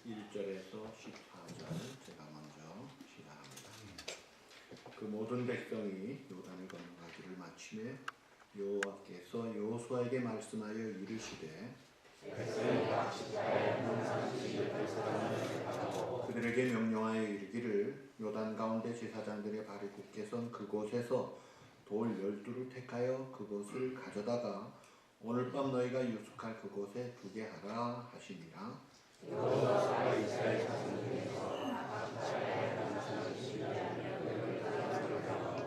1절에서 14절 제가 먼저 시작합니다. 그 모든 백성이 요단을 건너가기를 마치매 여호와께서 여호수아에게 말씀하여 이르시되 그들에게 명령하여 이르기를 요단 가운데 제사장들의 발이 굳게 선 그곳에서 돌 12를 택하여 그것을 가져다가 오늘 밤 너희가 유숙할 그곳에 두게 하라 하시니라.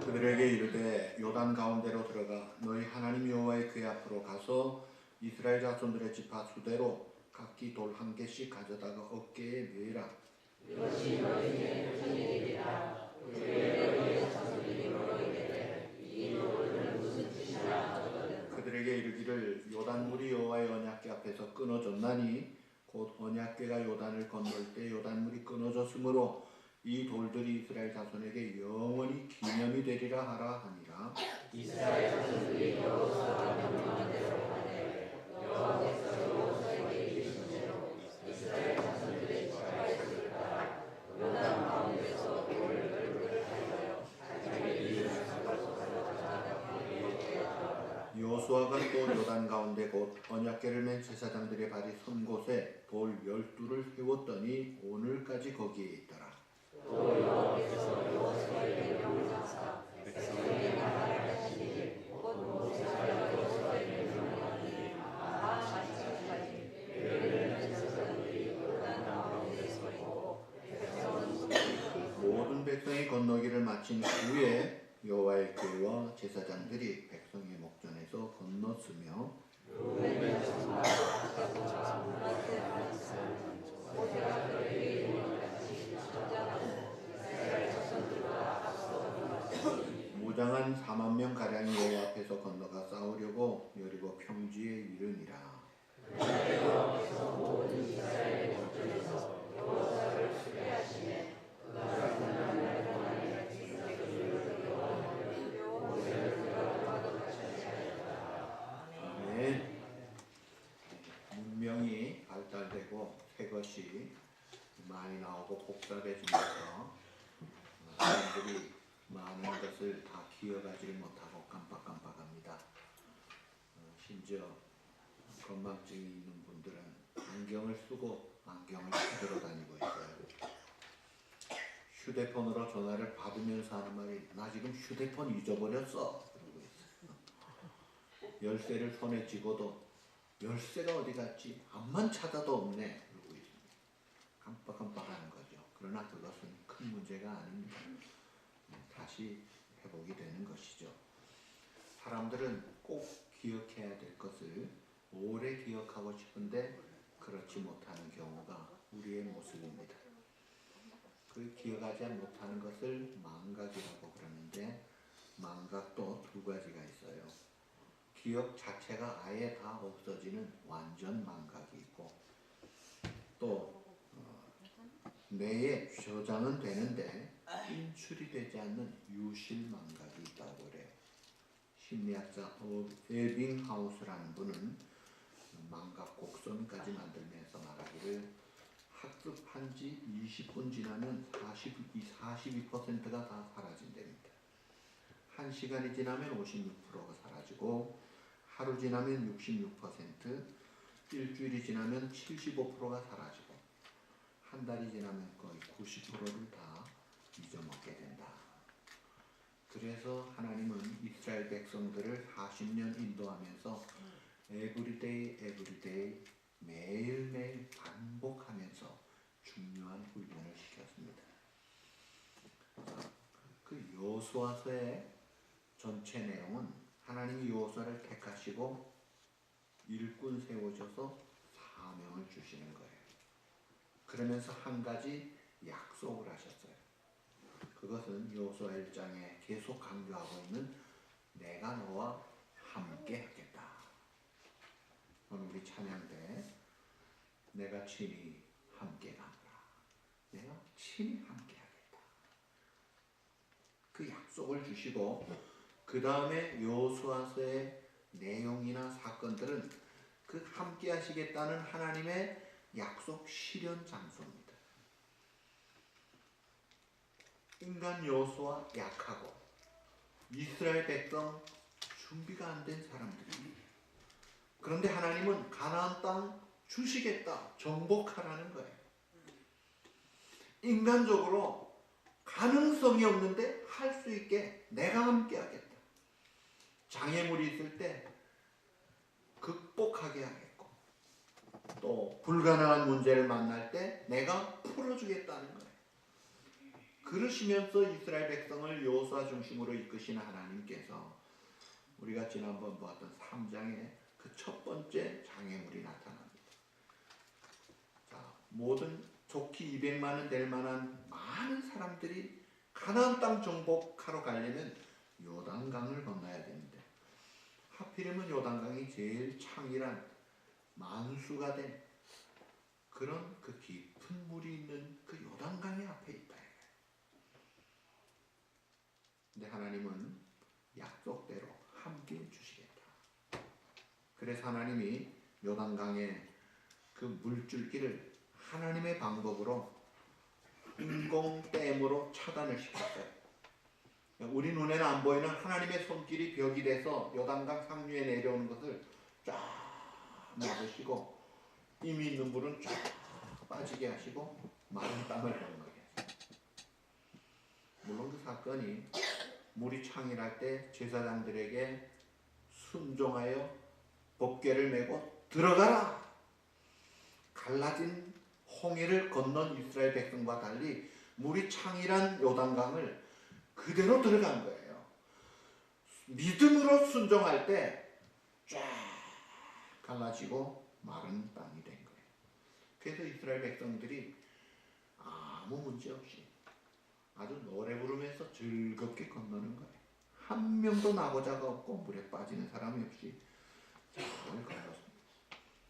그들에게 이르되 요단 가운데로 들어가 너희 하나님 여호와의 궤 앞으로 가서 이스라엘 자손들의 지파 수대로 각기 돌 한 개씩 가져다가 어깨에 매라. 이것이 너희의 표징이리라. 그들에게 이르기를 요단 물이 여호와의 언약궤 앞에서 끊어졌나니 곧 언약궤가 요단을 건널 때 요단 물이 끊어졌으므로 이 돌들이 이스라엘 자손에게 영원히 기념이 되리라 하라 하니라. 이스라엘 자손들이 여호수아가 명령한 대로 하되 여호와께서 여호수아에게 이르신 대로 이스라엘 자손들의 지파에 따라 요단 가운데서 돌 12를 가져요 자기의 이름을 삼아서 가져다가 여호수아가 또 요단 가운데 곧 언약궤를 맨 제사장들의 발이 선 곳에 돌 12를 세웠더니 오늘까지 거기에 있더라. 또 여호와께서 여호수아에게 명령하사 백성에게 말하시기를 곧 모세가 여호수아에게 명령하니 마지막까지 그들은 제사장들이 요단 가운데 서 있고 모든 백성이 건너기를 마친 후에 여호와의 궤와 제사장들이 백성의 목전에서 건넜으며 무장한 4만 명 가량이 여호와 앞에서 건너가 싸우려고 여리고 평지에 이르니라. 여호와께서 모든 이스라엘의 목전에서 여호수아를 수배하시매 그가 고난을 동안에 문명이 발달되고 새 것이 많이 나오고 복잡해지면서 사람들이 많은 것을 다 기억하지 못하고 깜빡깜빡합니다. 심지어 건망증이 있는 분들은 안경을 쓰고 안경을 찾으러 다니고 있어요. 휴대폰으로 전화를 받으면서 하는 말이 나 지금 휴대폰 잊어버렸어 그러고 있어요. 열쇠를 손에 쥐고도 열쇠가 어디 갔지? 암만 찾아도 없네 그러고 있습니다. 깜빡깜빡하는 거죠. 그러나 그것은 큰 문제가 아닙니다. 다시 회복이 되는 것이죠. 사람들은 꼭 기억해야 될 것을 오래 기억하고 싶은데 그렇지 못하는 경우가 우리의 모습입니다. 그 기억하지 못하는 것을 망각이라고 그러는데 망각도 두 가지가 있어요. 기억 자체가 아예 다 없어지는 완전 망각이 있고 또 뇌에 저장은 되는데 인출이 되지 않는 유실 망각이 있다고 그래요. 심리학자 에빙하우스라는 분은 망각 곡선까지 만들면서 말하기를 학습한 지 20분 지나면 42%가 다 사라진답니다. 1시간이 지나면 56%가 사라지고 하루 지나면 66%, 일주일이 지나면 75%가 사라지고 한 달이 지나면 거의 90%를 다 잊어먹게 된다. 그래서 하나님은 이스라엘 백성들을 40년 인도하면서 에브리데이 매일매일 반복하면서 중요한 훈련을 시켰습니다. 그 여호수아서의 전체 내용은 하나님이 여호수아를 택하시고 일꾼 세우셔서 사명을 주시는 거예요. 그러면서 한 가지 약속을 하셨어요. 그것은 여호수아 1장에 계속 강조하고 있는 내가 너와 함께 하겠다. 오늘 우리 찬양대 내가 친히 함께 가노라. 내가 친히 함께 하겠다. 그 약속을 주시고 그 다음에 여호수아서의 내용이나 사건들은 그 함께 하시겠다는 하나님의 약속 실현 장소입니다. 인간 여호수아 약하고 이스라엘 백성 준비가 안 된 사람들이, 그런데 하나님은 가나안 땅 주시겠다, 정복하라는 거예요. 인간적으로 가능성이 없는데 할 수 있게 내가 함께 하겠다. 장애물이 있을 때 극복하게 하겠고, 또 불가능한 문제를 만날 때 내가 풀어주겠다는 거예요. 그러시면서 이스라엘 백성을 여호수아 중심으로 이끄시는 하나님께서 우리가 지난번 보았던 3장에 그 첫 번째 장애물이 나타납니다. 자, 모든 좋기 200만은 될 만한 많은 사람들이 가나안 땅 정복하러 가려면 요단강을 건너야 되는데, 하필이면 요단강이 제일 창이란 만수가 된 그런 그 깊은 물이 있는 그 요단강이 앞에 있다. 근데 하나님은 약속대로 함께 주시겠다. 그래서 하나님이 요단강의 그 물줄기를 하나님의 방법으로 인공댐으로 차단을 시켰어요. 우리 눈에는 안 보이는 하나님의 손길이 벽이 돼서 요단강 상류에 내려오는 것을 쫙 막으시고, 이미 있는 물은 쫙 빠지게 하시고 마른 땅을 건너게 하세요. 물론 그 사건이 물이 창일할 때 제사장들에게 순종하여 법궤를 메고 들어가라! 갈라진 홍해를 건넌 이스라엘 백성과 달리 물이 창일한 요단강을 그대로 들어간 거예요. 믿음으로 순종할 때 쫙 갈라지고 마른 땅이 된 거예요. 그래서 이스라엘 백성들이 아무 문제 없이 아주 노래 부르면서 즐겁게 건너는 거예요. 한 명도 나고자가 없고 물에 빠지는 사람이 없이 잘 건넜습니다.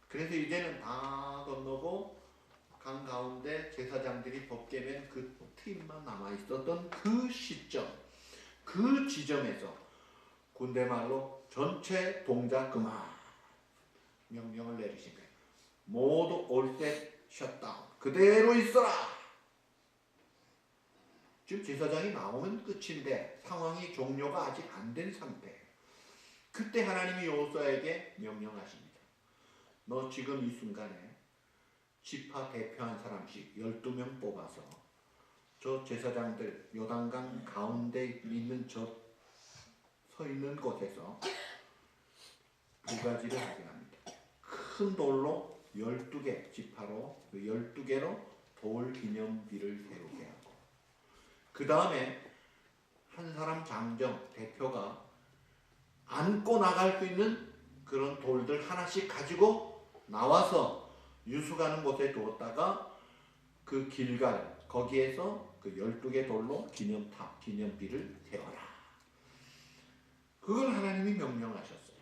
그래서 이제는 다 건너고 강 가운데 제사장들이 법궤맨 그 팀만 남아있었던 그 시점, 그 지점에서 군대말로 전체 동작 그만 명령을 내리신 거예요. 모두 올셋 셧다운, 그대로 있어라. 지금 제사장이 나오면 끝인데 상황이 종료가 아직 안 된 상태예요. 그때 하나님이 여호수아에게 명령하십니다. 너 지금 이 순간에 지파 대표한 사람씩 12명 뽑아서 저 제사장들 요단강 가운데 있는 저 서 있는 곳에서 두 가지를 하게 합니다. 큰 돌로 12개 지파로 12개로 돌 기념비를 세우게 하고, 그 다음에 한 사람 장정 대표가 안고 나갈 수 있는 그런 돌들 하나씩 가지고 나와서 유숙하는 곳에 두었다가 그 길갈 거기에서 그 12개 돌로 기념탑 기념비를 세워라. 그걸 하나님이 명령하셨어요.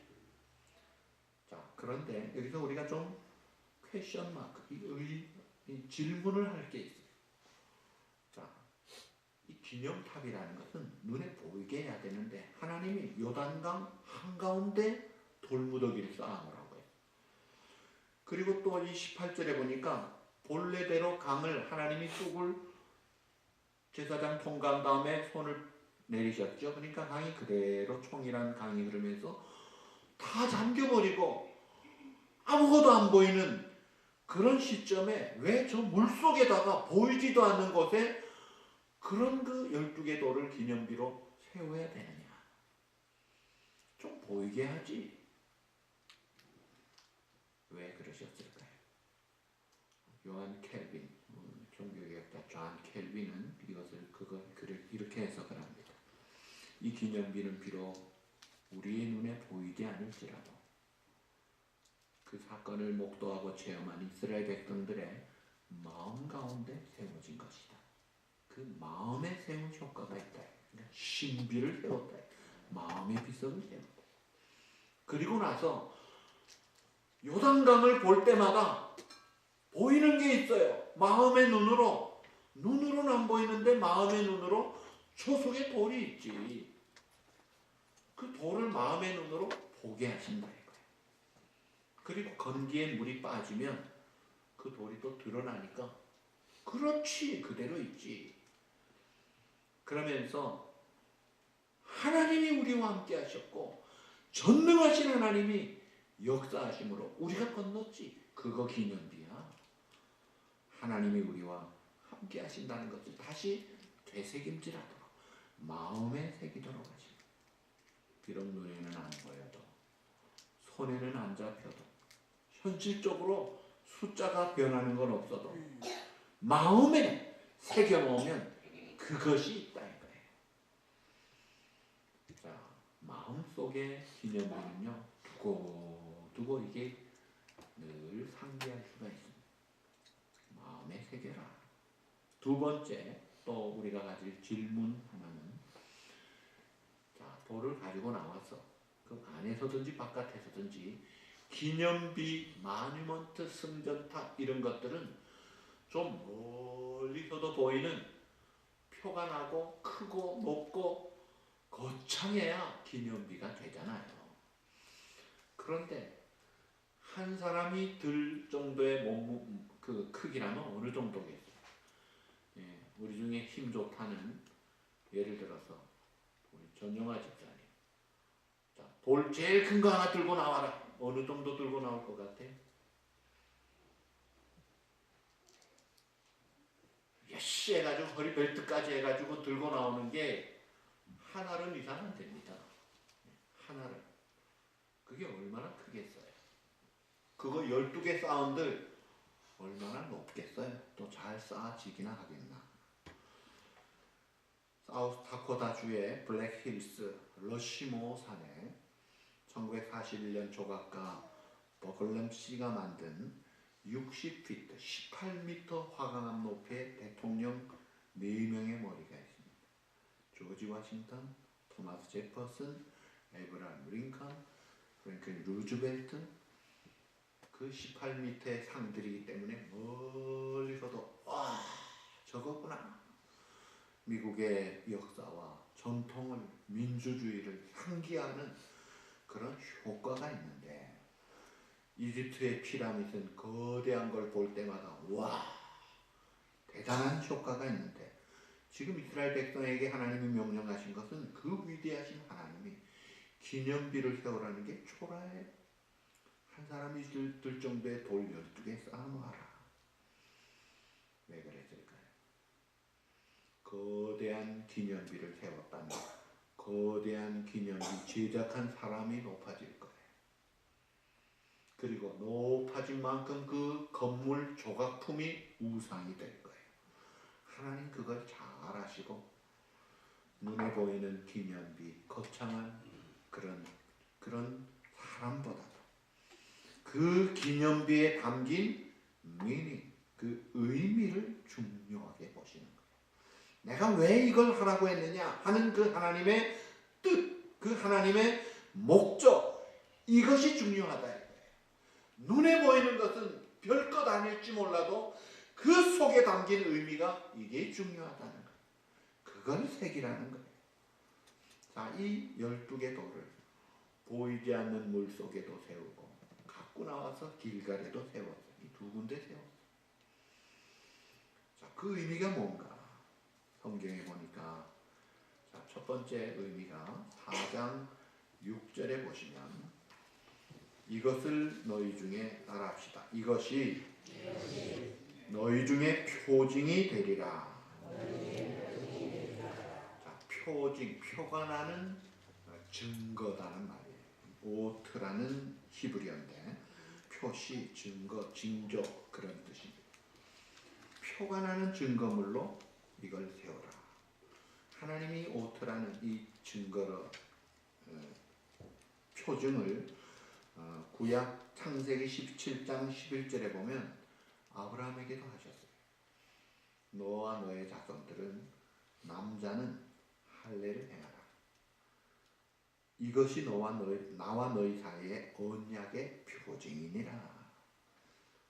자, 그런데 여기서 우리가 좀 퀘션 마크, 이 질문을 할 게 있어요. 자, 이 기념탑이라는 것은 눈에 보이게 해야 되는데 하나님이 요단강 한가운데 돌무더기를 쌓아놓으라고 해요. 그리고 또 이 18절에 보니까 본래대로 강을 하나님이 쑥을 제사장 통과한 다음에 손을 내리셨죠. 그러니까 강이 그대로 총이란 강이 흐르면서 다 잠겨버리고 아무것도 안 보이는 그런 시점에 왜 저 물속에다가 보이지도 않는 곳에 그런 그 12개 돌을 기념비로 세워야 되느냐. 좀 보이게 하지. 왜 그러셨을까요? 요한 켈빈, 종교개혁자 존 켈빈은 그걸 이렇게 해석을 합니다. 이 기념비는 비록 우리의 눈에 보이지 않을지라도 그 사건을 목도하고 체험한 이스라엘 백성들의 마음 가운데 세워진 것이다. 그 마음에 세운 효과가 있다. 그러니까 신비를 세웠다. 마음의 비석을 세웠다. 그리고 나서 요단강을 볼 때마다 보이는 게 있어요. 마음의 눈으로는 안 보이는데 마음의 눈으로 저 속에 돌이 있지. 그 돌을 마음의 눈으로 보게 하신다 이거예요. 그리고 건기에 물이 빠지면 그 돌이 또 드러나니까 그렇지 그대로 있지. 그러면서 하나님이 우리와 함께 하셨고 전능하신 하나님이 역사하심으로 우리가 건넜지. 그거 기념비야. 하나님이 우리와 함께 하신다는 것을 다시 되새김질하도록 마음에 새기도록 하시고, 비록 눈에는 안 보여도 손에는 안 잡혀도 현실적으로 숫자가 변하는 건 없어도 마음에 새겨놓으면 그것이 있다는 거예요. 자, 마음속에 기념비는요 두고두고 이게 늘 상기할 수가 있습니다. 마음에 새겨라. 두 번째 또 우리가 가질 질문 하나는, 자, 돌을 가지고 나와서 그 안에서든지 바깥에서든지 기념비, 마뉴먼트, 승전탑 이런 것들은 좀 멀리서도 보이는 표가 나고 크고 높고 거창해야 기념비가 되잖아요. 그런데 한 사람이 들 정도의 몸 그 크기라면 어느 정도겠어요? 예, 우리 중에 힘 좋다는, 예를 들어서 우리 전용화 집사님, 자, 돌 제일 큰 거 하나 들고 나와라. 어느 정도 들고 나올 것 같아? 예시 해가지고 허리 벨트까지 해가지고 들고 나오는 게 하나는 이상 안 됩니다. 하나는. 그게 얼마나 크겠어요? 그거 12개 쌓은들 얼마나 높겠어요? 또 잘 쌓아지기나 하겠나. 사우스다코타주의 블랙힐스 러시모 산에 1941년 조각가 버글럼 씨가 만든 60피트, 18m 화강암 높이의 대통령 4명의 머리가 있습니다. 조지 워싱턴, 토마스 제퍼슨, 에브라함 링컨, 프랭클린 루즈벨트. 그 18m의 상들이기 때문에 멀리서도 와, 저거구나. 미국의 역사와 전통을, 민주주의를 상기하는 그런 효과가 있는데, 이집트의 피라미드는 거대한 걸 볼 때마다 와, 대단한 효과가 있는데, 지금 이스라엘 백성에게 하나님이 명령하신 것은 그 위대하신 하나님이 기념비를 세우라는 게 초라해. 한 사람이 들 정도의 돌 12개 쌓아놓아라. 왜 그랬을까요? 거대한 기념비를 세웠다면 거대한 기념비 제작한 사람이 높아질 거예요. 그리고 높아진 만큼 그 건물 조각품이 우상이 될 거예요. 하나님 그걸 잘 아시고 눈에 보이는 기념비, 거창한 그런 사람보다도 그 기념비에 담긴 미닝, 그 의미를 중요하게 보시는 거예요. 내가 왜 이걸 하라고 했느냐 하는 그 하나님의 뜻, 그 하나님의 목적, 이것이 중요하다 이거예요. 눈에 보이는 것은 별것 아닐지 몰라도 그 속에 담긴 의미가 이게 중요하다는 거예요. 그걸 새기라는 거예요. 자, 이 12개 돌을 보이지 않는 물 속에도 세우고 갖고 나와서 길갈에도 세웠어요. 이 두 군데 세웠어요. 자, 그 의미가 뭔가? 성경에 보니까, 자, 첫 번째 의미가 4장 6절에 보시면, 이것을 너희 중에 따라합시다. 이것이 너희 중에 표징이 되리라. 자, 표징, 표가 나는 증거다는 말이에요. 오트라는 히브리어인데 표시, 증거, 징조 그런 뜻입니다. 표가 나는 증거물로 이걸 세워라. 하나님이 오트라는 이 증거로 표징을 구약 창세기 17장 11절에 보면 아브라함에게도 하셨어요. 너와 너의 자손들은 남자는 할례를 행하라. 이것이 나와 너희 사이의 언약의 표징이니라.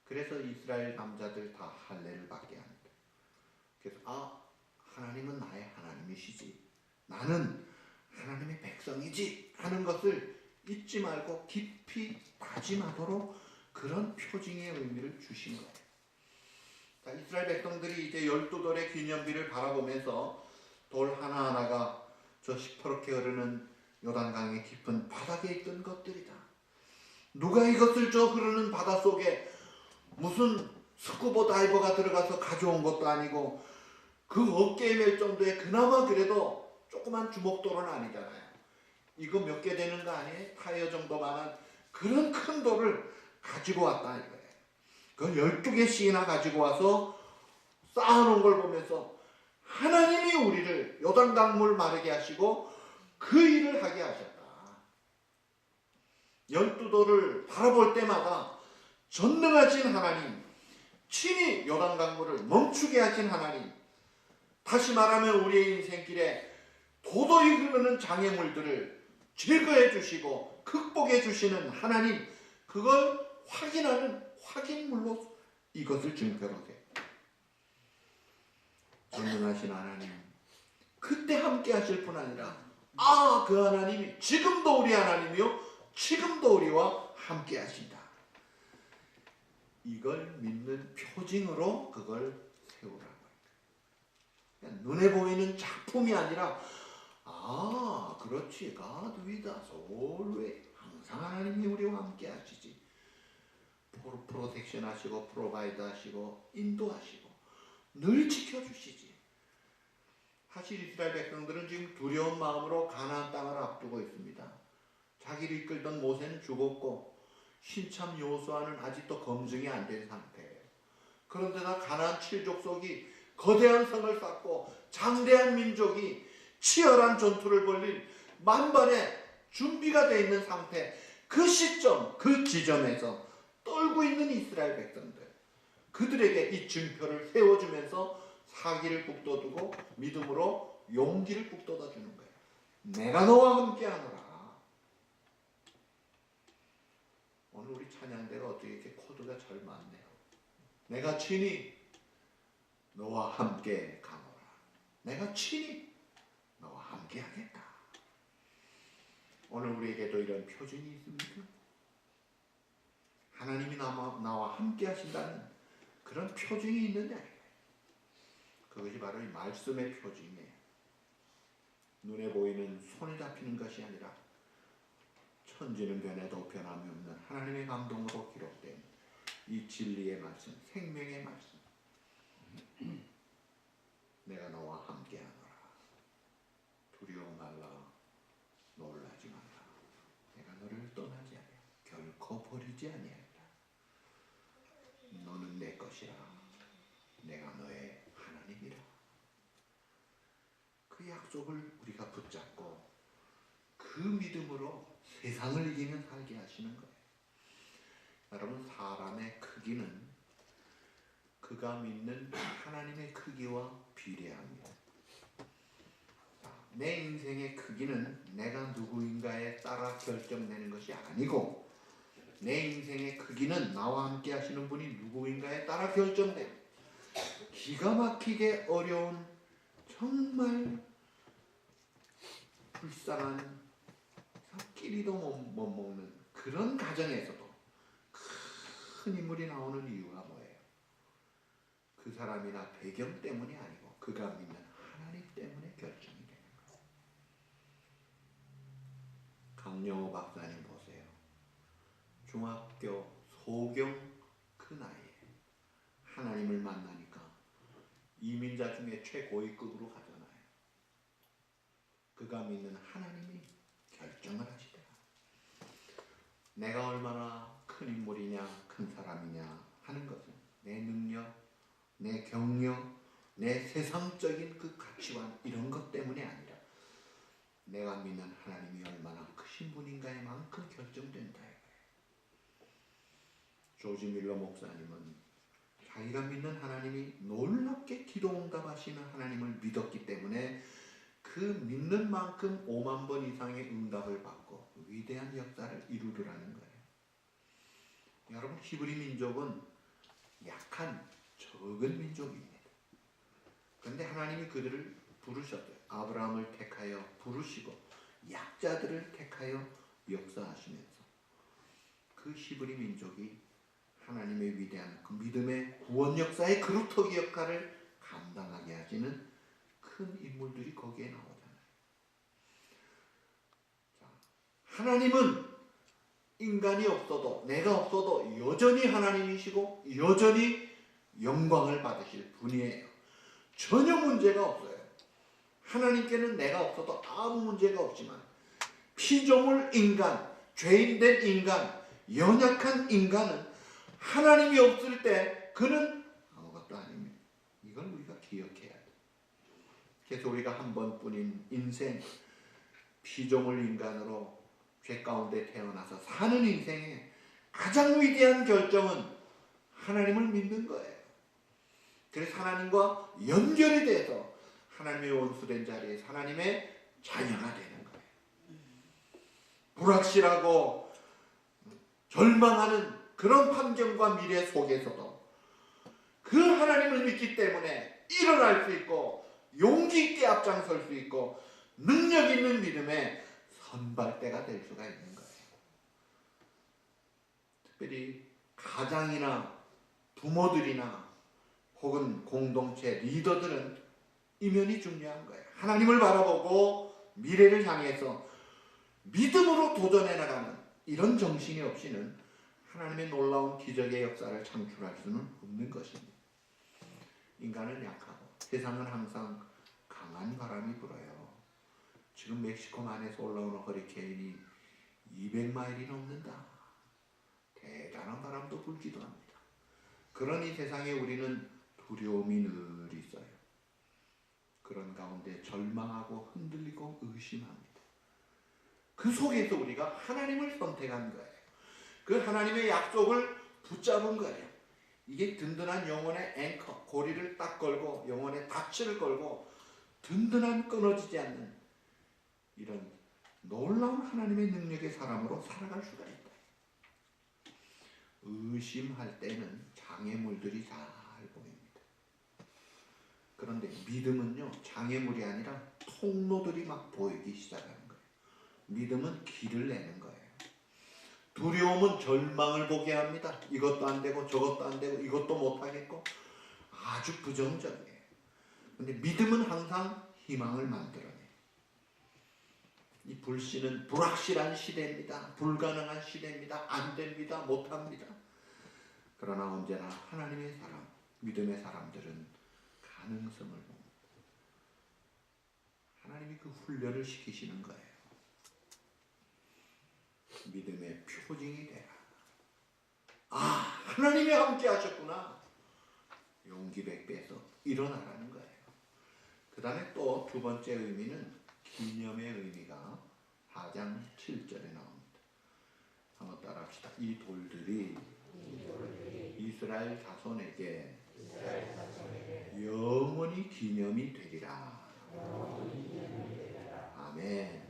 그래서 이스라엘 남자들 다 할례를 받게 합니다. 그래서 하나님은 나의 하나님이시지, 나는 하나님의 백성이지 하는 것을 잊지 말고 깊이 다짐하도록 그런 표징의 의미를 주신 거예요. 자, 이스라엘 백성들이 이제 12돌의 기념비를 바라보면서 돌 하나하나가 저 시퍼렇게 흐르는 요단강의 깊은 바닥에 있던 것들이다. 누가 이것을 저 흐르는 바다 속에 무슨 스쿠버 다이버가 들어가서 가져온 것도 아니고 그 어깨에 멜 정도의 그나마 그래도 조그만 주먹돌은 아니잖아요. 이거 몇 개 되는 거 아니에요? 타이어 정도만한 그런 큰 돌을 가지고 왔다 이거예요. 그걸 12개씩이나 가지고 와서 쌓아놓은 걸 보면서 하나님이 우리를 요단강물 마르게 하시고 그 일을 하게 하셨다. 12돌을 바라볼 때마다 전능하신 하나님, 친히 요단강물을 멈추게 하신 하나님, 다시 말하면 우리의 인생길에 도도히 흐르는 장애물들을 제거해 주시고 극복해 주시는 하나님, 그걸 확인하는 확인물로 이것을 증표로 해. 전능하신 하나님, 그때 함께 하실 뿐 아니라 그 하나님이 지금도 우리 하나님이요 지금도 우리와 함께 하신다. 이걸 믿는 표징으로 그걸 세우라고. 눈에 보이는 작품이 아니라 그렇지, God with us always. 항상 하나님이 우리와 함께 하시지. 프로텍션 하시고 프로바이드 하시고 인도하시고 늘 지켜주시지. 사실 이스라엘 백성들은 지금 두려운 마음으로 가나안 땅을 앞두고 있습니다. 자기를 이끌던 모세는 죽었고 신참 여호수아는 아직도 검증이 안 된 상태예요. 그런데다 가나안 7족속이 거대한 성을 쌓고 장대한 민족이 치열한 전투를 벌릴 만반의 준비가 되어 있는 상태, 그 시점, 그 지점에서 떨고 있는 이스라엘 백성들, 그들에게 이 증표를 세워주면서 사기를 북돋우고 믿음으로 용기를 북돋아 주는 거예요. 내가 너와 함께하노라. 오늘 우리 찬양대가 어떻게 이렇게 코드가 잘 맞네요. 내가 친히 너와 함께 가노라. 내가 친히 너와 함께 하겠다. 오늘 우리에게도 이런 표징이 있습니까? 하나님이 나와 함께 하신다는 그런 표징이 있느냐? 그것이 바로 이 말씀의 표징이에요. 눈에 보이는 손에 잡히는 것이 아니라 천지는 변해도 변함이 없는 하나님의 감동으로 기록된 이 진리의 말씀, 생명의 말씀. 내가 너와 함께하노라. 두려워 말라. 놀라지 말라. 내가 너를 떠나지 아니하리라. 결코 버리지 아니하리라. 너는 내 것이라. 내가 너의 하나님이라. 그 약속을 우리가 붙잡고 그 믿음으로 세상을 이기며 살게 하시는 거예요. 여러분, 사람의 크기는 그가 믿는 하나님의 크기와 비례합니다. 내 인생의 크기는 내가 누구인가에 따라 결정되는 것이 아니고 내 인생의 크기는 나와 함께 하시는 분이 누구인가에 따라 결정돼요. 기가 막히게 어려운 정말 불쌍한 끼리도 못 먹는 그런 가정에서도 큰 인물이 나오는 이유가 뭐예요? 그 사람이나 배경 때문이 아니고 그가 믿는 하나님 때문에 결정이 되는 거예요. 강영호 박사님 보세요. 중학교 소경 그 나이에 하나님을 만나니까 이민자 중에 최고위급으로 가잖아요. 그가 믿는 하나님이 결정을 하시더라. 내가 얼마나 큰 인물이냐, 큰 사람이냐 하는 것은 내 능력, 내 경력, 내 세상적인 그 가치관 이런 것 때문이 아니라 내가 믿는 하나님이 얼마나 크신 분인가에 만큼 결정된다. 조지 밀러 목사님은 자기가 믿는 하나님이 놀랍게 기도응답하시는 하나님을 믿었기 때문에 그 믿는 만큼 5만 번 이상의 응답을 받고 위대한 역사를 이루더라는 거예요. 여러분, 히브리 민족은 약한 적은 민족입니다. 그런데 하나님이 그들을 부르셨어요. 아브라함을 택하여 부르시고 약자들을 택하여 역사하시면서 그 히브리 민족이 하나님의 위대한 그 믿음의 구원 역사의 그루터기 역할을 감당하게 하시는 큰 인물들이 거기에 나오잖아요. 자, 하나님은 인간이 없어도, 내가 없어도 여전히 하나님이시고 여전히 영광을 받으실 분이에요. 전혀 문제가 없어요. 하나님께는 내가 없어도 아무 문제가 없지만 피조물 인간, 죄인된 인간, 연약한 인간은 하나님이 없을 때 그는 아무것도 아닙니다. 이걸 우리가 기억해야 돼요. 그래서 우리가 한 번뿐인 인생, 피조물 인간으로 죄 가운데 태어나서 사는 인생의 가장 위대한 결정은 하나님을 믿는 거예요. 그래서 하나님과 연결이 돼서 하나님의 원수된 자리에 하나님의 자녀가 되는 거예요. 불확실하고 절망하는 그런 환경과 미래 속에서도 그 하나님을 믿기 때문에 일어날 수 있고 용기 있게 앞장설 수 있고 능력 있는 믿음의 선발대가 될 수가 있는 거예요. 특별히 가장이나 부모들이나 혹은 공동체 리더들은 이면이 중요한 거예요. 하나님을 바라보고 미래를 향해서 믿음으로 도전해 나가는 이런 정신이 없이는 하나님의 놀라운 기적의 역사를 창출할 수는 없는 것입니다. 인간은 약하고 세상은 항상 강한 바람이 불어요. 지금 멕시코만에서 올라오는 허리케인이 200마일이 넘는다. 대단한 바람도 불기도 합니다. 그런 이 세상에 우리는 두려움이 늘 있어요. 그런 가운데 절망하고 흔들리고 의심합니다. 그 속에서 우리가 하나님을 선택한 거예요. 그 하나님의 약속을 붙잡은 거예요. 이게 든든한 영혼의 앵커, 고리를 딱 걸고 영혼의 닻을 걸고 든든한 끊어지지 않는 이런 놀라운 하나님의 능력의 사람으로 살아갈 수가 있다. 의심할 때는 장애물들이 잘 보입니다. 그런데 믿음은요, 장애물이 아니라 통로들이 막 보이기 시작하는 거예요. 믿음은 길을 내는 거예요. 두려움은 절망을 보게 합니다. 이것도 안 되고 저것도 안 되고 이것도 못 하겠고 아주 부정적이에요. 그런데 믿음은 항상 희망을 만들어내요. 이 불신은 불확실한 시대입니다. 불가능한 시대입니다. 안 됩니다. 못 합니다. 그러나 언제나 하나님의 사람, 믿음의 사람들은 가능성을 봅니다. 하나님이 그 훈련을 시키시는 거예요. 믿음의 표징이 되라. 아, 하나님이 함께 하셨구나. 용기 100배에서 일어나라는 거예요. 그 다음에 또 두 번째 의미는 기념의 의미가 4장 7절에 나옵니다. 한번 따라 합시다. 이 돌들이 이스라엘 자손에게 영원히 기념이 되리라. 아멘.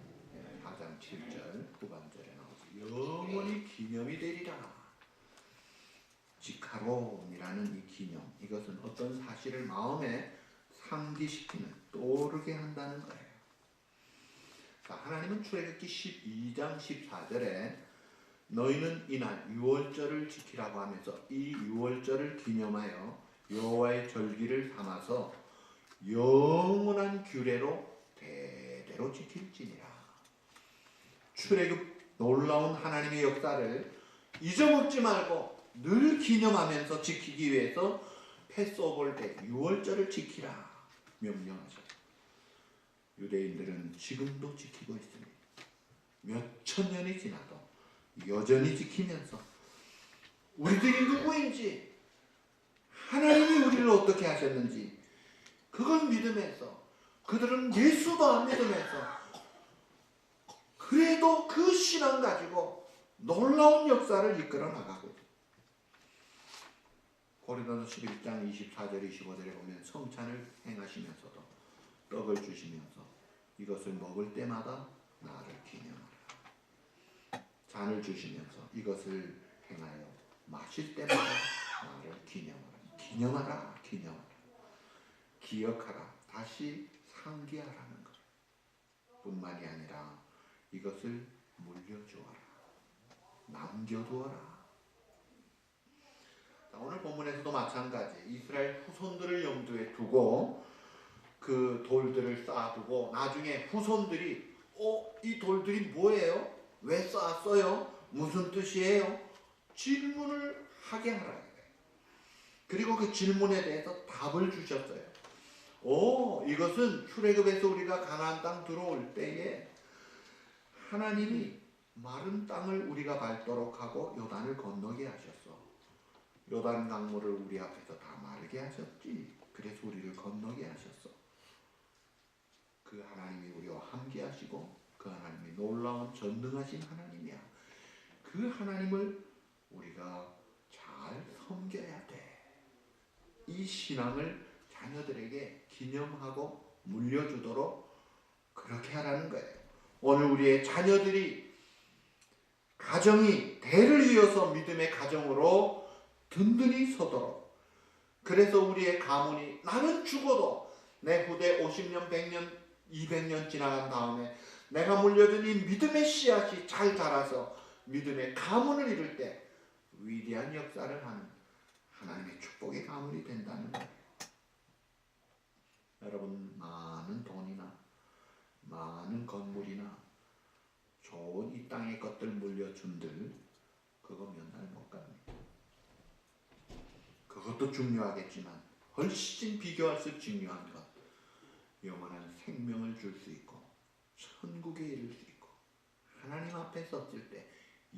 4장 7절 후반절에 나오죠. 영원히 기념이 되리라. 지카론이라는 이 기념, 이것은 어떤 사실을 마음에 상기시키는, 떠오르게 한다는 거예요. 자, 하나님은 출애굽기 12장 14절에 너희는 이날 유월절을 지키라고 하면서 이 유월절을 기념하여 여호와의 절기를 삼아서 영원한 규례로 대대로 지킬지니라. 출애굽 놀라운 하나님의 역사를 잊어먹지 말고 늘 기념하면서 지키기 위해서 패스오버 때 유월절을 지키라 명령하셨어요. 유대인들은 지금도 지키고 있습니다. 몇천 년이 지나도 여전히 지키면서 우리들이 누구인지, 하나님이 우리를 어떻게 하셨는지 그걸 믿으면서, 그들은 예수도 안 믿으면서 그래도 그 신앙 가지고 놀라운 역사를 이끌어 나가고 있습니다. 고린도서 11장 24절 25절에 보면 성찬을 행하시면서도 떡을 주시면서 이것을 먹을 때마다 나를 기념하라. 잔을 주시면서 이것을 행하여 마실 때마다 나를 기념하라. 기념하라. 기념하라. 기억하라. 다시 상기하라는 것 뿐만이 아니라 이것을 물려주어라. 남겨두어라. 자, 오늘 본문에서도 마찬가지 이스라엘 후손들을 염두에 두고 그 돌들을 쌓아두고 나중에 후손들이 이 돌들이 뭐예요? 왜 쌓았어요? 무슨 뜻이에요? 질문을 하게 하라는 거예요. 그리고 그 질문에 대해서 답을 주셨어요. 이것은 출애굽에서 우리가 가나안 땅 들어올 때에 하나님이 마른 땅을 우리가 밟도록 하고 요단을 건너게 하셨어. 요단 강물을 우리 앞에서 다 마르게 하셨지. 그래서 우리를 건너게 하셨어. 그 하나님이 우리와 함께 하시고 그 하나님이 놀라운 전능하신 하나님이야. 그 하나님을 우리가 잘 섬겨야 돼. 이 신앙을 자녀들에게 기념하고 물려주도록 그렇게 하라는 거예요. 오늘 우리의 자녀들이 가정이 대를 이어서 믿음의 가정으로 든든히 서도록, 그래서 우리의 가문이 나는 죽어도 내 후대 50년, 100년, 200년 지나간 다음에 내가 물려준 이 믿음의 씨앗이 잘 자라서 믿음의 가문을 이룰 때 위대한 역사를 하는 하나님의 축복의 가문이 된다는 거예요. 여러분, 많은 돈이나 많은 건물이나 좋은 이 땅의 것들 물려준들 그거 몇 날 못 갑니다. 그것도 중요하겠지만 훨씬 비교할 수 중요한 것, 영원한 생명을 줄 수 있고 천국에 이를 수 있고 하나님 앞에 섰을 때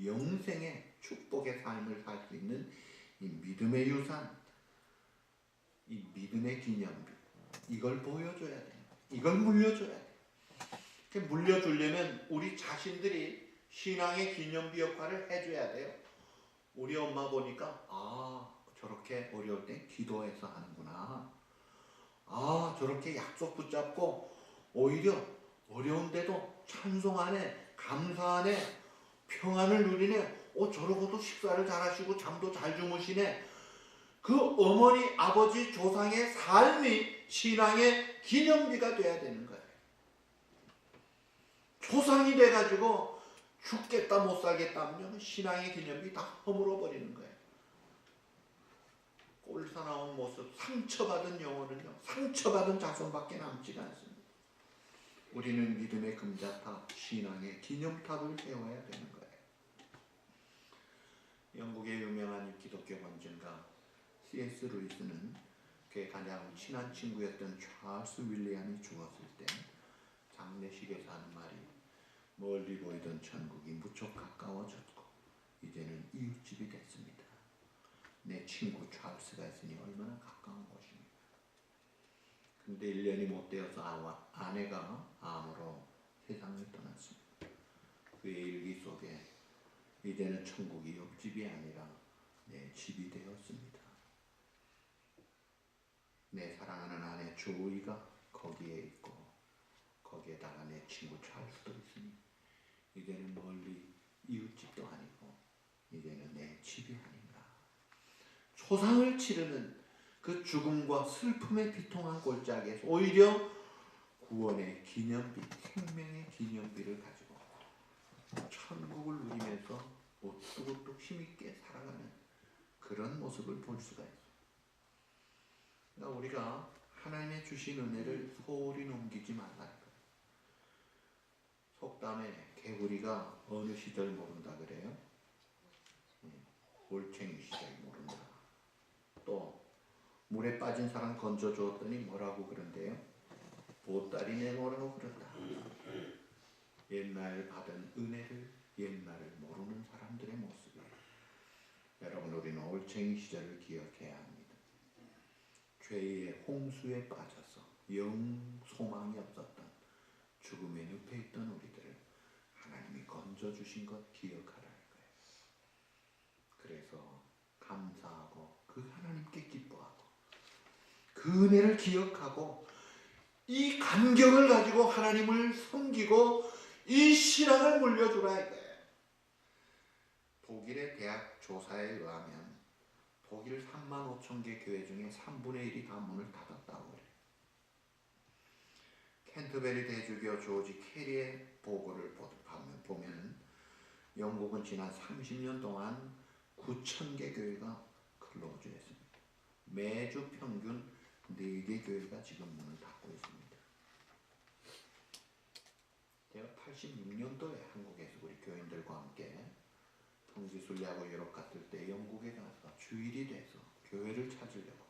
영생의 축복의 삶을 살 수 있는 이 믿음의 유산, 이 믿음의 기념비, 이걸 보여줘야 돼요. 이걸 물려줘야 돼요. 물려주려면 우리 자신들이 신앙의 기념비 역할을 해줘야 돼요. 우리 엄마 보니까 저렇게 어려울 때 기도해서 하는구나. 저렇게 약속 붙잡고 오히려 어려운데도 찬송하네, 감사하네, 평안을 누리네. 저러고도 식사를 잘하시고 잠도 잘 주무시네. 그 어머니, 아버지, 조상의 삶이 신앙의 기념비가 돼야 되는 거예요. 조상이 돼가지고 죽겠다 못 살겠다 하면 신앙의 기념비 다 허물어 버리는 거예요. 꼴사나운 모습, 상처받은 영혼은요, 상처받은 자손밖에 남지가 않습니다. 우리는 믿음의 금자탑, 신앙의 기념탑을 세워야 되는 거예요. 영국의 유명한 기독교 번증가 C.S. 루이스는 그의 가장 친한 친구였던 찰스 윌리엄이 죽었을 때 장례식에서 하는 말이, 멀리 보이던 천국이 무척 가까워졌고 이제는 이웃집이 됐습니다. 내 친구 찰스가 있으니 얼마나 가까운 것입니까? 근데 1년이 못 되어서 아내가 암으로 세상을 떠났습니다. 그의 일기 속에 이제는 천국이 옆집이 아니라 내 집이 되었습니다. 내 사랑하는 아내 조이가 거기에 있고 거기에다가 내 친구 찰스도 있으니 이제는 멀리 이웃집도 아니고 이제는 내 집이 아닌가. 초상을 치르는 그 죽음과 슬픔의 비통한 골짜기에서 오히려 구원의 기념비, 생명의 기념비를 가지고 천국을 누리면서 우뚝우뚝 힘있게 살아가는 그런 모습을 볼 수가 있어요. 그러니까 우리가 하나님의 주신 은혜를 소홀히 넘기지 말라는 거예요. 속담에 개구리가 어느 시절 모른다 그래요? 올챙이 시절 모른다. 또 물에 빠진 사람 건져 주었더니 뭐라고 그런대요? 보따리 내놓으라고 그런다. 옛날 받은 은혜를 옛날을 모르는 사람들의 모습이에요. 여러분, 우리는 올챙이 시절을 기억해야 합니다. 죄의 홍수에 빠져서 영 소망이 없었던 죽음의 늪에 있던 우리들을 하나님이 건져주신 것 기억하라는 거예요. 그래서 감사하고 그 하나님께 기뻐하고 그 은혜를 기억하고 이 감격을 가지고 하나님을 섬기고 이 신앙을 물려주라 이거예요. 독일의 대학 조사에 의하면 독일 35,000개 교회 중에 3분의 1이 다 문을 닫았다고 그래요. 캔터베리 대주교 조지 캐리의 보고를 보면 영국은 지난 30년 동안 9,000개 교회가 클로즈했습니다. 매주 평균 4개 교회가 지금 문을 닫고 있습니다. 제가 86년도에 한국에서 우리 교인들과 함께 통지순례하고 유럽 갔을 때 영국에 가서 주일이 돼서 교회를 찾으려고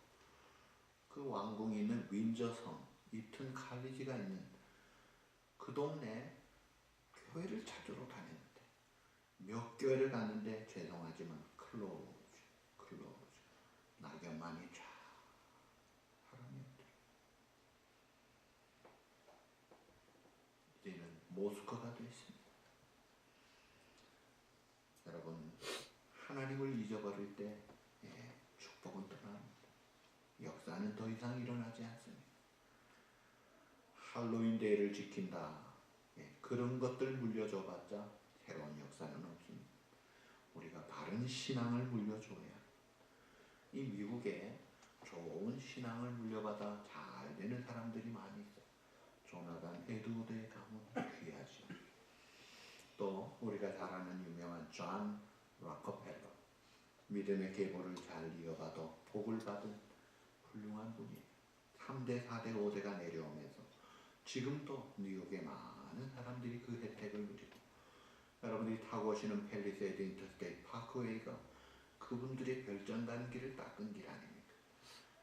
그 왕궁이 있는 윈저성, 이튼 칼리지가 있는 그 동네 교회를 찾으러 다녔는데 몇 교회를 갔는데 죄송하지만 클로즈 낙엽만이 쫙 사람이 없더라. 이제는 모스크가 됐습니다. 여러분 하나님을 잊어버릴 때 축복은 떠납니다. 역사는 더 이상 일어나지 않습니다. 할로윈 데이를 지킨다. 그런 것들 물려줘봤자 새로운 역사는 없습니다. 우리가 바른 신앙을 물려줘야 이 미국에 좋은 신앙을 물려받아 잘 되는 사람들이 많이 있어요. 조나단 에드워드의 가문 귀하죠. 또 우리가 잘 아는 유명한 존 락커펠러 믿음의 계보를 잘 이어가도 복을 받은 훌륭한 분이에요. 3대, 4대, 5대가 내려오면서 지금도 뉴욕의 많은 사람들이 그 혜택을 누리고 여러분들이 타고 오시는 팰리세이드 인터스테이트 파크웨이가 그분들의 별장 가는 길을 닦은 길 아닙니까?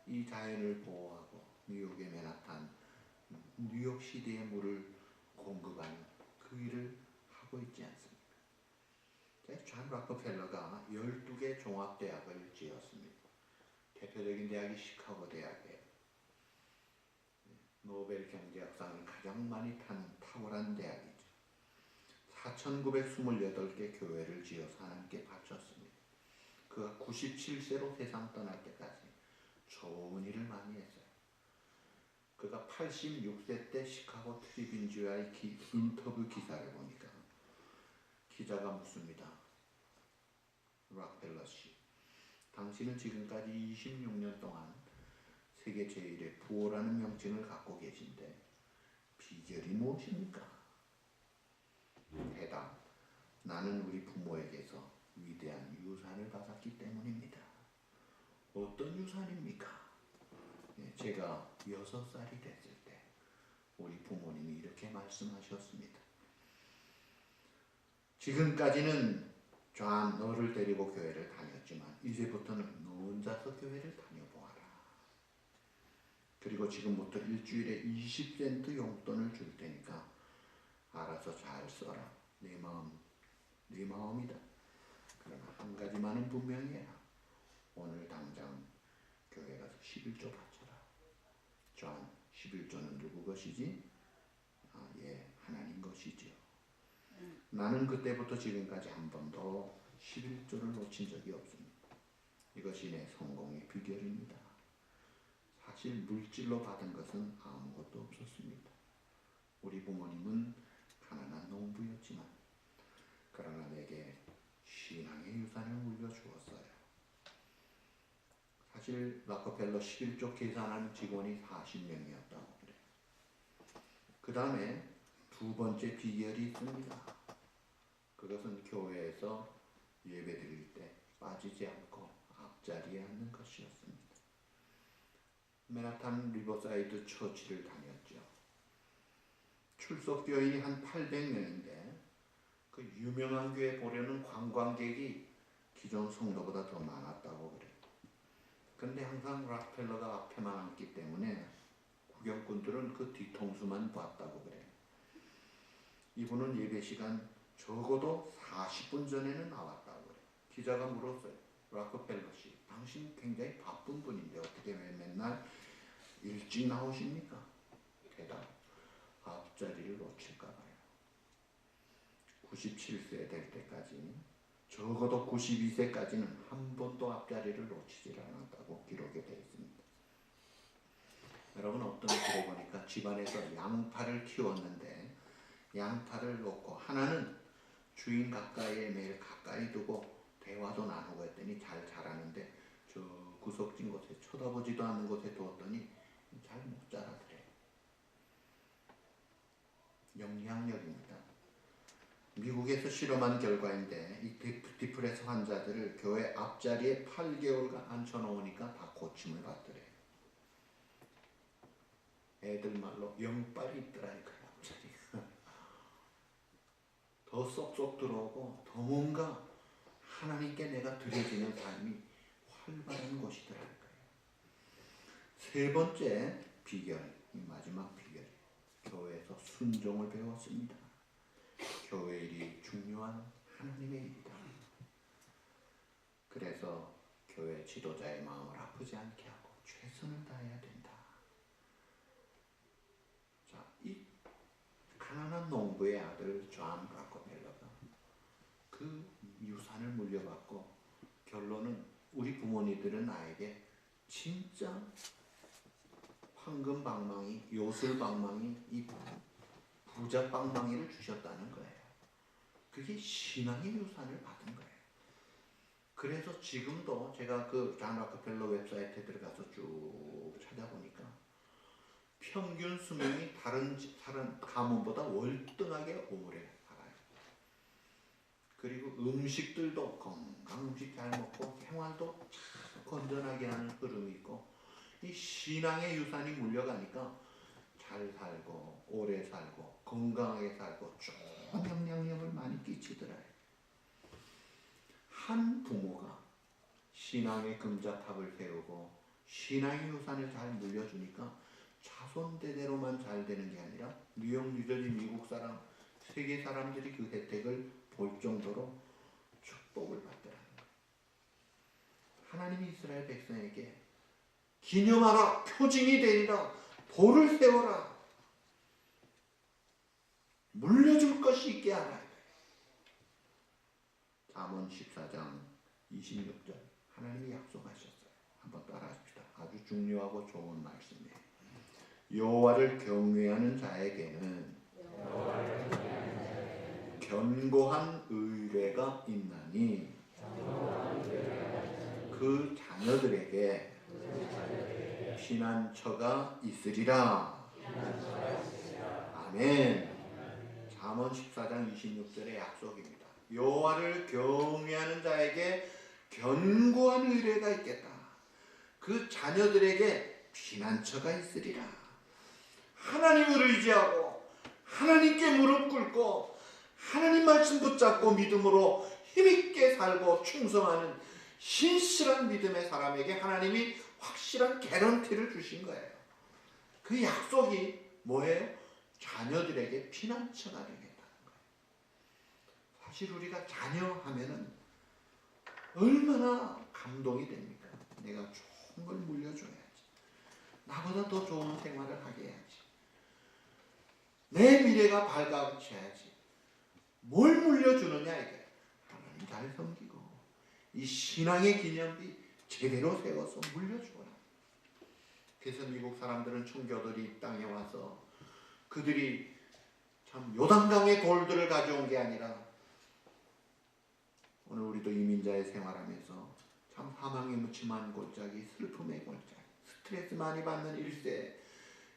이 자연을 보호하고 뉴욕의 맨하탄, 뉴욕 시대의 물을 공급하는 그 일을 하고 있지 않습니까? 존 락커펠러가 12개 종합대학을 지었습니다. 대표적인 대학이 시카고 대학이에요. 노벨 경제학상을 가장 많이 탄 탁월한 대학이죠. 4,928개 교회를 지어서 하나님께 바쳤습니다. 그가 97세로 세상 떠날 때까지 좋은 일을 많이 했어요. 그가 86세 때 시카고 트리뷴주와의 인터뷰 기사를 보니까 기자가 묻습니다. 락펠러 씨, 당신은 지금까지 26년 동안 세계 제1의 부호라는 명칭을 갖고 계신데 비결이 무엇입니까? 대답, 나는 우리 부모에게서 위대한 유산을 받았기 때문입니다. 어떤 유산입니까? 제가 6살이 됐을 때 우리 부모님이 이렇게 말씀하셨습니다. 지금까지는 존 너를 데리고 교회를 다녔지만 이제부터는 너 혼자서 교회를 다녀보아라. 그리고 지금부터 일주일에 20센트 용돈을 줄 테니까 알아서 잘 써라. 내 마음이다. 그러나 한 가지만은 분명히 해라. 오늘 당장 교회 가서 11조 바쳐라. 존, 11조는 누구 것이지? 하나님 것이지요. 나는 그때부터 지금까지 한 번도 11조를 놓친 적이 없습니다. 이것이 내 성공의 비결입니다. 사실 물질로 받은 것은 아무것도 없었습니다. 우리 부모님은 가난한 농부였지만 그러나 내게 신앙의 유산을 물려주었어요. 사실 락커펠러 11조 계산하는 직원이 40명이었다고 그래요. 그 다음에 두 번째 비결이 있습니다. 그것은 교회에서 예배드릴 때 빠지지 않고 앞자리에 앉는 것이었습니다. 맨하탄 리버사이드 처치를 다녔죠. 출석 교인이 한 800명인데 그 유명한 교회 보려는 관광객이 기존 성도보다 더 많았다고 그래요. 근데 항상 락펠러가 앞에만 앉기 때문에 구경꾼들은 그 뒤통수만 봤다고 그래요. 이분은 예배 시간 적어도 40분 전에는 나왔다고 그래요. 기자가 물었어요. 락펠러 씨, 당신 굉장히 바쁜 분인데 어떻게 왜 맨날 일찍 나오십니까? 대답, 앞자리를 놓칠까 봐요. 97세 될 때까지 적어도 92세까지는 한 번도 앞자리를 놓치질 않았다고 기록이 되어 있습니다. 여러분 어떤 글에 보니까 집안에서 양파를 키웠는데 양파를 놓고 하나는 주인 가까이에 매일 가까이 두고 대화도 나누고 했더니 잘 자라는데 저 구석진 곳에 쳐다보지도 않는 곳에 두었더니 잘 못 자라더래. 영향력입니다. 미국에서 실험한 결과인데 이 디프레스 환자들을 교회 앞자리에 8개월간 앉혀놓으니까 다 고침을 받더래요. 애들 말로 영빨이 있더라 이거야. 앞자리. 더 쏙쏙 들어오고 더 뭔가 하나님께 내가 드려지는 삶이 활발한 곳이더라 이거예요. 세 번째 비결, 이 마지막 비결, 교회에서 순종을 배웠습니다. 교회 일이 중요한 하나님의 일이다. 그래서 교회 지도자의 마음을 아프지 않게 하고 최선을 다해야 된다. 자, 이 가난한 농부의 아들 존 락커펠러가 그 유산을 물려받고 결론은 우리 부모님들은 나에게 진짜 황금 방망이, 요술 방망이, 이 부자 방망이를 주셨다는 거예요. 그게 신앙의 유산을 받은 거예요. 그래서 지금도 제가 그 존 락커펠러 웹사이트에 들어가서 쭉 찾아보니까 평균 수명이 다른 가문보다 월등하게 오래 살아요. 그리고 음식들도 건강 음식 잘 먹고 생활도 참 건전하게 하는 흐름이 있고, 이 신앙의 유산이 물려가니까 잘 살고 오래 살고 건강하게 살고 좋은 영향력을 많이 끼치더라요. 한 부모가 신앙의 금자탑을 세우고 신앙의 유산을 잘 물려주니까 자손 대대로만 잘 되는 게 아니라 뉴욕, 뉴저지, 미국 사람, 세계 사람들이 그 혜택을 볼 정도로 축복을 받더라는 거예요. 하나님이 이스라엘 백성에게 기념하라, 표징이 되리라, 돌을 세워라, 물려줄 것이 있게 하라. 잠언 14장 26절 하나님이 약속하셨어요. 한번 따라합시다. 아주 중요하고 좋은 말씀이에요. 여호와를 경외하는 자에게는 견고한 의뢰가 있나니 그 자녀들에게 피난처가 있으리라. 아멘. 잠언 14장 26절의 약속입니다. 여호와를 경외하는 자에게 견고한 의뢰가 있겠다. 그 자녀들에게 피난처가 있으리라. 하나님을 의지하고 하나님께 무릎 꿇고 하나님 말씀 붙잡고 믿음으로 힘있게 살고 충성하는 신실한 믿음의 사람에게 하나님이 확실한 개런티를 주신 거예요. 그 약속이 뭐예요? 자녀들에게 피난처가 되겠다는 거예요. 사실 우리가 자녀 하면은 얼마나 감동이 됩니까? 내가 좋은 걸 물려줘야지. 나보다 더 좋은 생활을 하게 해야지. 내 미래가 밝아져야지. 뭘 물려주느냐 이게. 하나님 잘 섬기고 이 신앙의 기념비 제대로 세워서 물려주거라. 그래서 미국 사람들은 청교도들이 땅에 와서 그들이 참 요단강의 돌들을 가져온 게 아니라, 오늘 우리도 이민자의 생활하면서 참 사망의 무침한 골짜기, 슬픔의 골짜기, 스트레스 많이 받는 일세,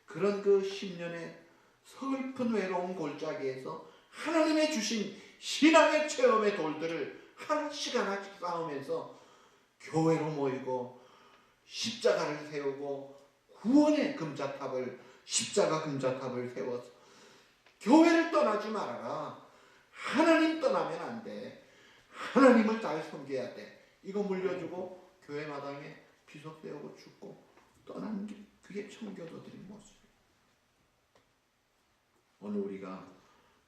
그런 그 10년의 슬픈 외로운 골짜기에서 하나님의 주신 신앙의 체험의 돌들을 하나씩 하나씩 쌓으면서 교회로 모이고 십자가를 세우고 구원의 금자탑을, 십자가 금자탑을 세워서 교회를 떠나지 말아라. 하나님 떠나면 안 돼. 하나님을 잘 섬겨야 돼. 이거 물려주고 교회 마당에 비석 세우고 죽고 떠나는 게, 그게 청교도들의 모습이에요. 오늘 우리가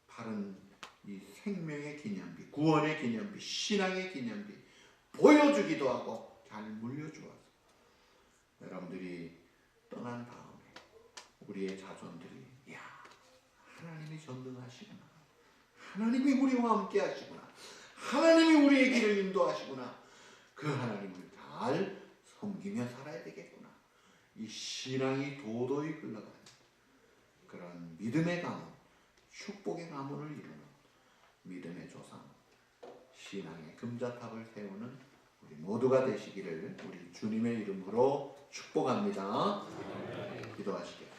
바른 이 생명의 기념비, 구원의 기념비, 신앙의 기념비 보여주기도 하고 잘 물려주어서 여러분들이 떠난 다음에 우리의 자손들이, 야, 하나님이 전능하시구나, 하나님이 우리와 함께 하시구나, 하나님이 우리의 길을 인도하시구나, 그 하나님을 잘 섬기며 살아야 되겠구나, 이 신앙이 도도히 흘러가는 그런 믿음의 가문, 축복의 가문을 이루는 믿음의 조상, 신앙의 금자탑을 세우는 우리 모두가 되시기를 우리 주님의 이름으로 축복합니다. 기도하시겠습니다.